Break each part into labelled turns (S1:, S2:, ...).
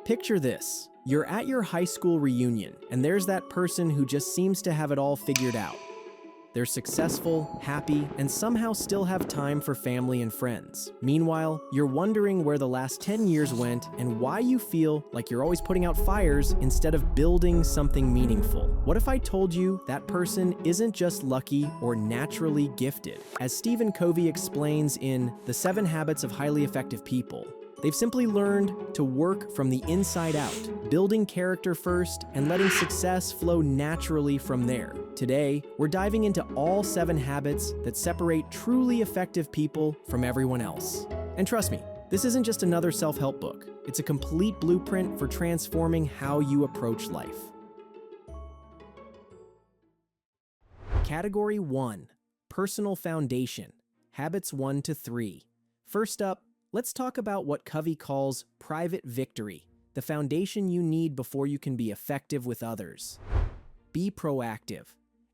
S1: Picture this. You're at your high school reunion, and there's that person who just seems to have it all figured out. They're successful, happy, and somehow still have time for family and friends. Meanwhile, you're wondering where the last 10 years went and why you feel like you're always putting out fires instead of building something meaningful. What if I told you that person isn't just lucky or naturally gifted? As Stephen Covey explains in The 7 Habits of Highly Effective People, they've simply learned to work from the inside out, building character first and letting success flow naturally from there. Today, we're diving into all 7 habits that separate truly effective people from everyone else. And trust me, this isn't just another self-help book. It's a complete blueprint for transforming how you approach life. Category 1. Personal Foundation. Habits 1 to 3. First up, let's talk about what Covey calls private victory, the foundation you need before you can be effective with others. Be proactive.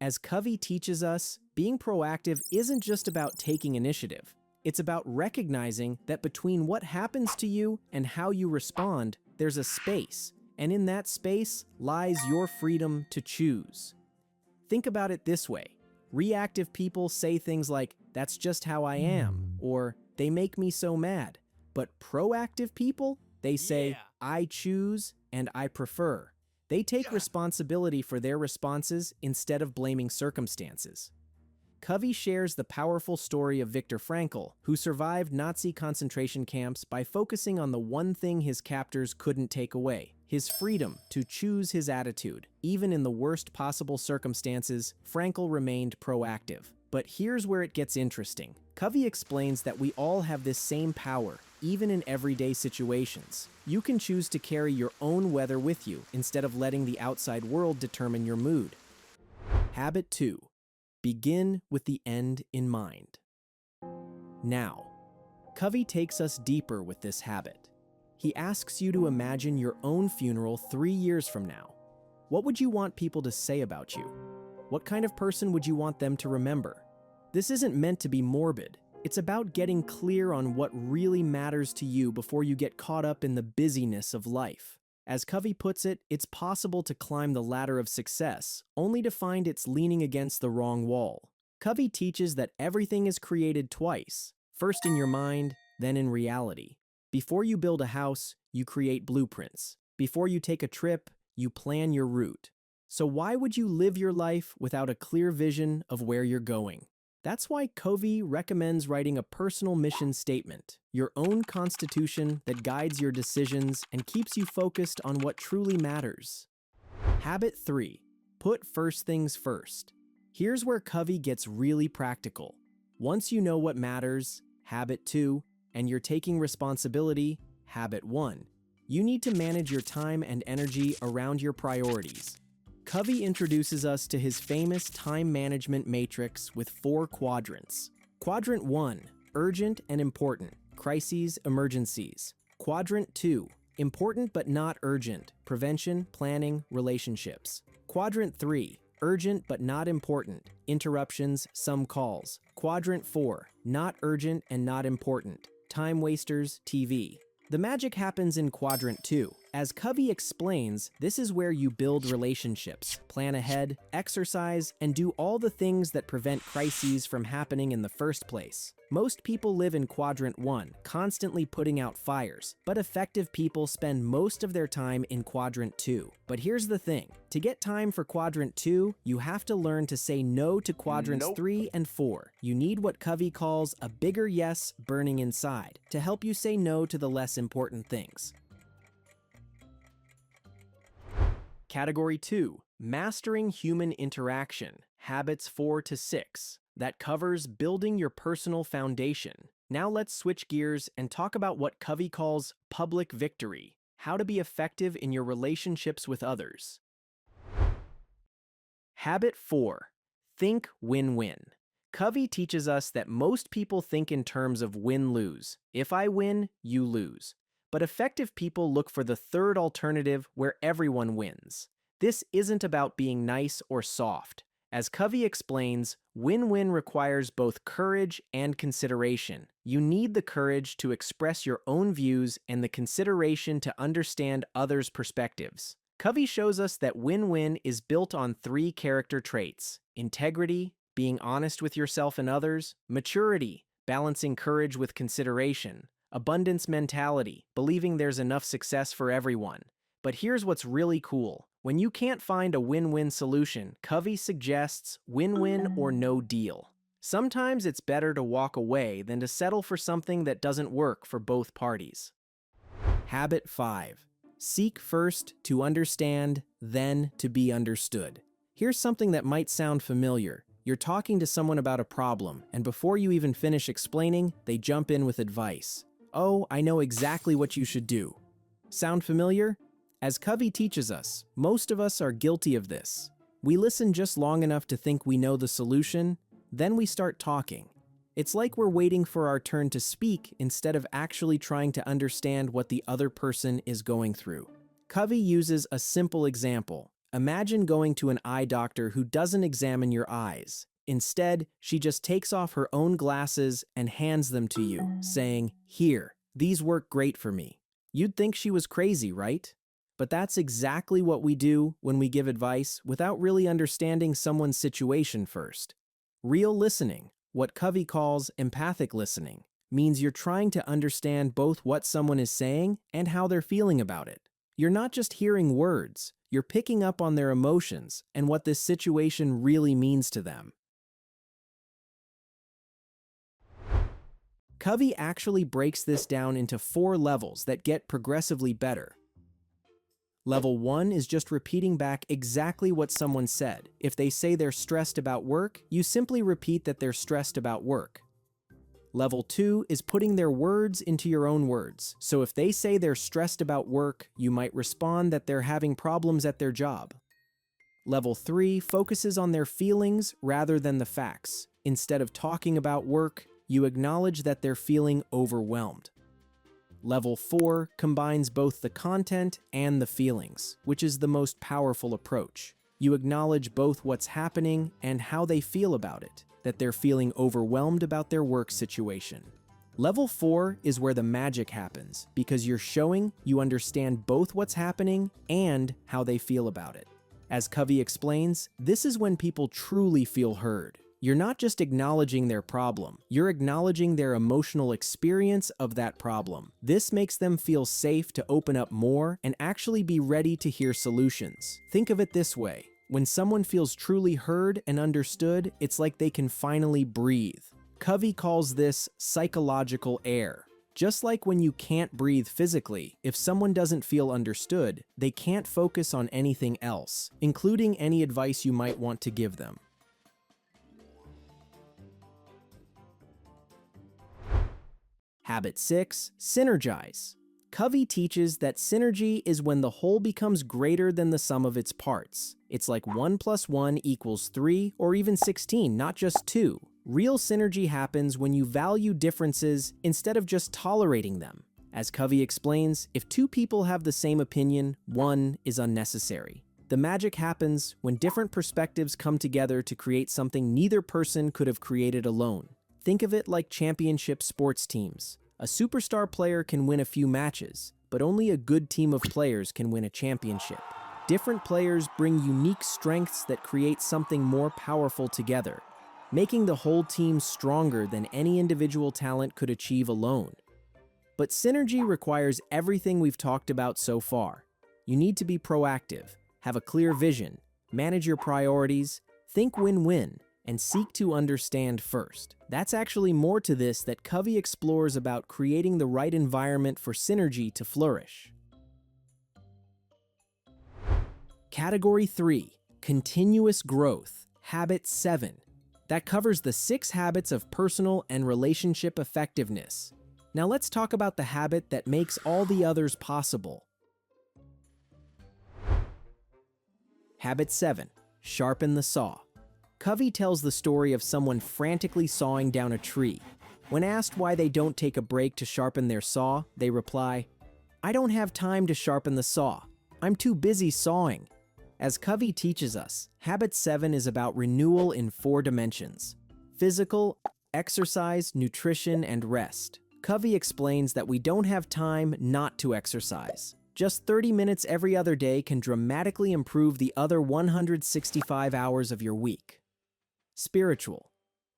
S1: As Covey teaches us, being proactive isn't just about taking initiative. It's about recognizing that between what happens to you and how you respond, there's a space, and in that space lies your freedom to choose. Think about it this way. Reactive people say things like, "That's just how I am," or "They make me so mad." But proactive people, they say, "I choose and I prefer." They take responsibility for their responses instead of blaming circumstances. Covey shares the powerful story of Viktor Frankl, who survived Nazi concentration camps by focusing on the one thing his captors couldn't take away: his freedom to choose his attitude. Even in the worst possible circumstances, Frankl remained proactive. But here's where it gets interesting. Covey explains that we all have this same power, even in everyday situations. You can choose to carry your own weather with you instead of letting the outside world determine your mood. Habit 2. Begin with the end in mind. Now, Covey takes us deeper with this habit. He asks you to imagine your own funeral 3 years from now. What would you want people to say about you? What kind of person would you want them to remember? This isn't meant to be morbid. It's about getting clear on what really matters to you before you get caught up in the busyness of life. As Covey puts it, it's possible to climb the ladder of success, only to find it's leaning against the wrong wall. Covey teaches that everything is created twice, first in your mind, then in reality. Before you build a house, you create blueprints. Before you take a trip, you plan your route. So why would you live your life without a clear vision of where you're going? That's why Covey recommends writing a personal mission statement, your own constitution that guides your decisions and keeps you focused on what truly matters. Habit 3. Put first things first. Here's where Covey gets really practical. Once you know what matters, habit 2, and you're taking responsibility, habit 1, you need to manage your time and energy around your priorities. Covey introduces us to his famous time management matrix with 4 quadrants. Quadrant 1, urgent and important, crises, emergencies. Quadrant 2, important but not urgent, prevention, planning, relationships. Quadrant 3, urgent but not important, interruptions, some calls. Quadrant 4, not urgent and not important, time wasters, TV. The magic happens in Quadrant 2. As Covey explains, this is where you build relationships, plan ahead, exercise, and do all the things that prevent crises from happening in the first place. Most people live in Quadrant 1, constantly putting out fires, but effective people spend most of their time in Quadrant 2. But here's the thing. To get time for Quadrant 2, you have to learn to say no to Quadrants 3 and 4. You need what Covey calls a bigger yes burning inside to help you say no to the less important things. Category 2. Mastering Human Interaction, Habits 4 to 6. That covers building your personal foundation. Now let's switch gears and talk about what Covey calls public victory, how to be effective in your relationships with others. Habit 4. Think win-win. Covey teaches us that most people think in terms of win-lose. If I win, you lose. But effective people look for the third alternative where everyone wins. This isn't about being nice or soft. As Covey explains, win-win requires both courage and consideration. You need the courage to express your own views and the consideration to understand others' perspectives. Covey shows us that win-win is built on three character traits: integrity, being honest with yourself and others; maturity, balancing courage with consideration; abundance mentality, believing there's enough success for everyone. But here's what's really cool. When you can't find a win-win solution, Covey suggests win-win or no deal. Sometimes it's better to walk away than to settle for something that doesn't work for both parties. Habit 5. Seek first to understand, then to be understood. Here's something that might sound familiar. You're talking to someone about a problem, and before you even finish explaining, they jump in with advice. "Oh, I know exactly what you should do." Sound familiar? As Covey teaches us, most of us are guilty of this. We listen just long enough to think we know the solution, then we start talking. It's like we're waiting for our turn to speak instead of actually trying to understand what the other person is going through. Covey uses a simple example. Imagine going to an eye doctor who doesn't examine your eyes. Instead, she just takes off her own glasses and hands them to you, saying, "Here, these work great for me." You'd think she was crazy, right? But that's exactly what we do when we give advice without really understanding someone's situation first. Real listening, what Covey calls empathic listening, means you're trying to understand both what someone is saying and how they're feeling about it. You're not just hearing words, you're picking up on their emotions and what this situation really means to them. Covey actually breaks this down into 4 levels that get progressively better. Level 1 is just repeating back exactly what someone said. If they say they're stressed about work, you simply repeat that they're stressed about work. Level 2 is putting their words into your own words. So if they say they're stressed about work, you might respond that they're having problems at their job. Level 3 focuses on their feelings rather than the facts. Instead of talking about work, you acknowledge that they're feeling overwhelmed. Level 4 combines both the content and the feelings, which is the most powerful approach. You acknowledge both what's happening and how they feel about it, that they're feeling overwhelmed about their work situation. Level 4 is where the magic happens, because you're showing you understand both what's happening and how they feel about it. As Covey explains, this is when people truly feel heard. You're not just acknowledging their problem, you're acknowledging their emotional experience of that problem. This makes them feel safe to open up more and actually be ready to hear solutions. Think of it this way. When someone feels truly heard and understood, it's like they can finally breathe. Covey calls this psychological air. Just like when you can't breathe physically, if someone doesn't feel understood, they can't focus on anything else, including any advice you might want to give them. Habit 6. Synergize. Covey teaches that synergy is when the whole becomes greater than the sum of its parts. It's like 1 + 1 = 3 or even 16, not just 2. Real synergy happens when you value differences instead of just tolerating them. As Covey explains, if 2 people have the same opinion, 1 is unnecessary. The magic happens when different perspectives come together to create something neither person could have created alone. Think of it like championship sports teams. A superstar player can win a few matches, but only a good team of players can win a championship. Different players bring unique strengths that create something more powerful together, making the whole team stronger than any individual talent could achieve alone. But synergy requires everything we've talked about so far. You need to be proactive, have a clear vision, manage your priorities, think win-win, and seek to understand first. That's actually more to this that Covey explores about creating the right environment for synergy to flourish. Category 3, continuous growth, habit 7. That covers the 6 habits of personal and relationship effectiveness. Now let's talk about the habit that makes all the others possible. Habit 7, sharpen the saw. Covey tells the story of someone frantically sawing down a tree. When asked why they don't take a break to sharpen their saw, they reply, "I don't have time to sharpen the saw. I'm too busy sawing." As Covey teaches us, habit 7 is about renewal in 4 dimensions: physical, exercise, nutrition, and rest. Covey explains that we don't have time not to exercise. Just 30 minutes every other day can dramatically improve the other 165 hours of your week. Spiritual.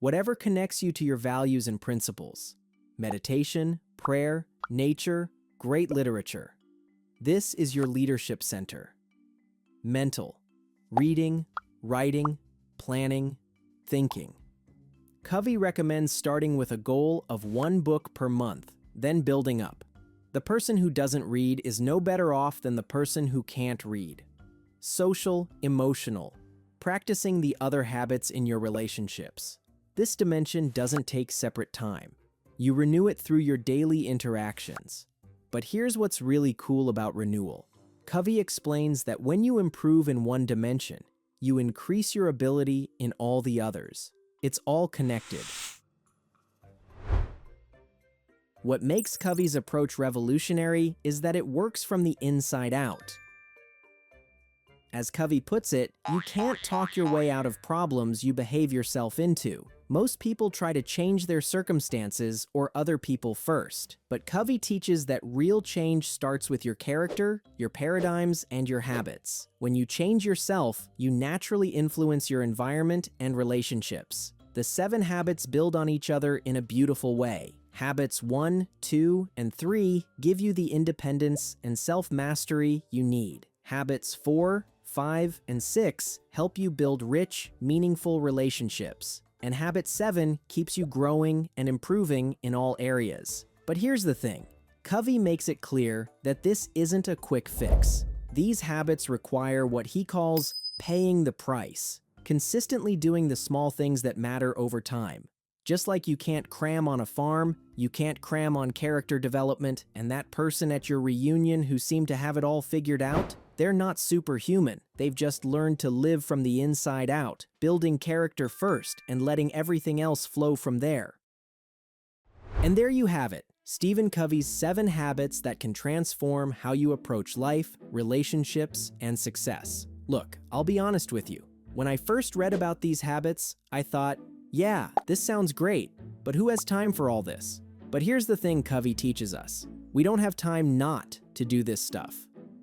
S1: Whatever connects you to your values and principles. Meditation, prayer, nature, great literature. This is your leadership center. Mental. Reading, writing, planning, thinking. Covey recommends starting with a goal of 1 book per month, then building up. The person who doesn't read is no better off than the person who can't read. Social, emotional. Practicing the other habits in your relationships. This dimension doesn't take separate time. You renew it through your daily interactions. But here's what's really cool about renewal. Covey explains that when you improve in one dimension, you increase your ability in all the others. It's all connected. What makes Covey's approach revolutionary is that it works from the inside out. As Covey puts it, you can't talk your way out of problems you behave yourself into. Most people try to change their circumstances or other people first, but Covey teaches that real change starts with your character, your paradigms, and your habits. When you change yourself, you naturally influence your environment and relationships. The 7 habits build on each other in a beautiful way. Habits 1, 2, and 3 give you the independence and self-mastery you need. Habits 4, 5, and 6 help you build rich, meaningful relationships. And habit 7 keeps you growing and improving in all areas. But here's the thing. Covey makes it clear that this isn't a quick fix. These habits require what he calls paying the price, consistently doing the small things that matter over time. Just like you can't cram on a farm, you can't cram on character development, and that person at your reunion who seemed to have it all figured out, they're not superhuman. They've just learned to live from the inside out, building character first and letting everything else flow from there. And there you have it, Stephen Covey's 7 habits that can transform how you approach life, relationships, and success. Look, I'll be honest with you. When I first read about these habits, I thought, yeah, this sounds great, but who has time for all this? But here's the thing Covey teaches us. We don't have time not to do this stuff.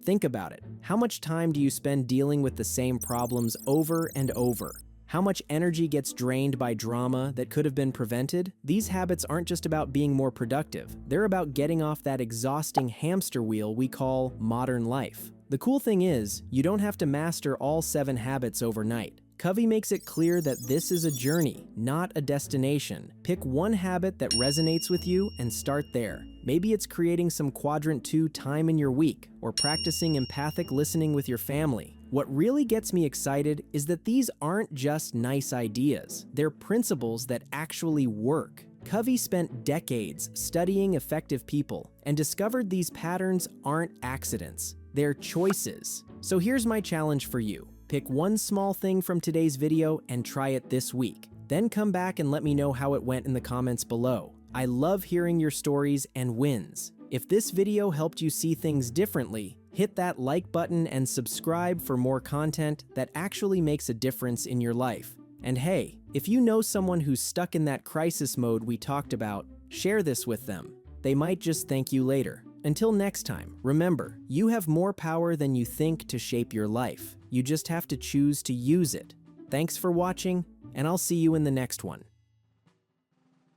S1: Think about it. How much time do you spend dealing with the same problems over and over? How much energy gets drained by drama that could have been prevented? These habits aren't just about being more productive. They're about getting off that exhausting hamster wheel we call modern life. The cool thing is, you don't have to master all 7 habits overnight. Covey makes it clear that this is a journey, not a destination. Pick one habit that resonates with you and start there. Maybe it's creating some quadrant 2 time in your week, or practicing empathic listening with your family. What really gets me excited is that these aren't just nice ideas. They're principles that actually work. Covey spent decades studying effective people and discovered these patterns aren't accidents. They're choices. So here's my challenge for you. Pick one small thing from today's video and try it this week. Then come back and let me know how it went in the comments below. I love hearing your stories and wins. If this video helped you see things differently, hit that like button and subscribe for more content that actually makes a difference in your life. And hey, if you know someone who's stuck in that crisis mode we talked about, share this with them. They might just thank you later. Until next time, remember, you have more power than you think to shape your life. You just have to choose to use it. Thanks for watching, and I'll see you in the next one.